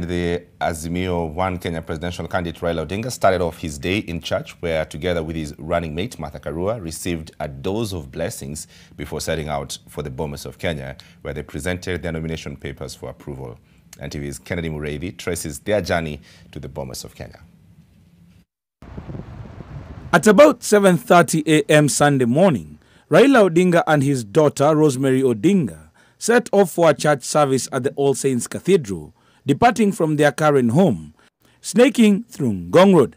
The Azimio One Kenya presidential candidate Raila Odinga started off his day in church where, together with his running mate Martha Karua, received a dose of blessings before setting out for the Bomas of Kenya, where they presented their nomination papers for approval. NTV's Kennedy Mureithi traces their journey to the Bomas of Kenya. At about 7:30 a.m. Sunday morning, Raila Odinga and his daughter Rosemary Odinga set off for a church service at the All Saints Cathedral, departing from their current home, snaking through Ngong Road.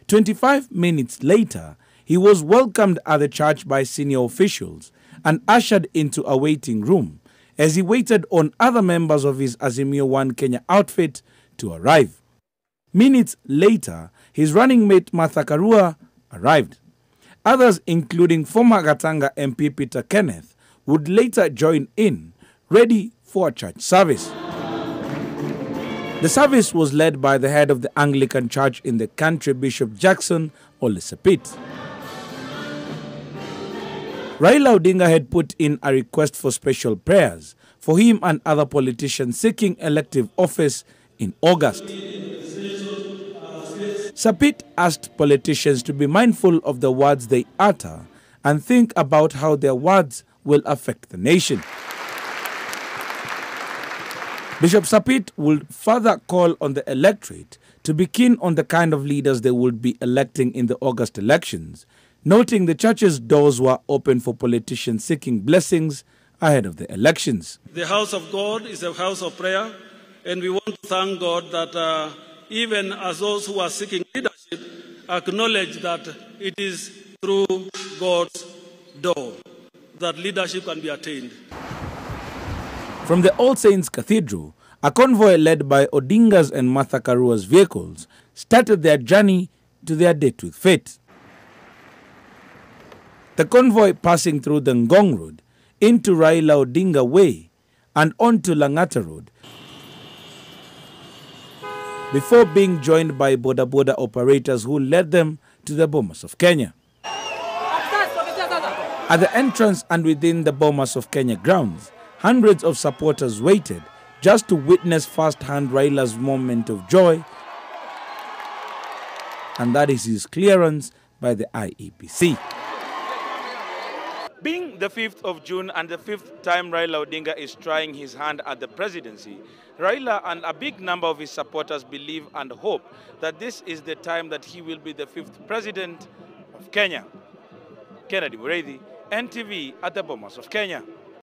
25 minutes later, he was welcomed at the church by senior officials and ushered into a waiting room as he waited on other members of his Azimio One Kenya outfit to arrive. Minutes later, his running mate Martha Karua arrived. Others, including former Gatanga MP Peter Kenneth, would later join in, ready for a church service. The service was led by the head of the Anglican Church in the country, Bishop Jackson Ole Sapit. Raila Odinga had put in a request for special prayers for him and other politicians seeking elective office in August. Sapit asked politicians to be mindful of the words they utter and think about how their words will affect the nation. Bishop Sapit would further call on the electorate to be keen on the kind of leaders they would be electing in the August elections, noting the church's doors were open for politicians seeking blessings ahead of the elections. The house of God is a house of prayer, and we want to thank God that even as those who are seeking leadership acknowledge that it is through God's door that leadership can be attained. From the All Saints Cathedral, a convoy led by Odinga's and Martha Karua's vehicles started their journey to their date with fate. The convoy passing through the Ngong Road, into Raila Odinga Way and onto Langata Road, before being joined by Boda Boda operators who led them to the Bomas of Kenya. At the entrance and within the Bomas of Kenya grounds, hundreds of supporters waited just to witness firsthand Raila's moment of joy, and that is his clearance by the IEBC. Being the 5th of June and the 5th time Raila Odinga is trying his hand at the presidency, Raila and a big number of his supporters believe and hope that this is the time that he will be the 5th president of Kenya. Kennedy Mureithi, NTV at the Bomas of Kenya.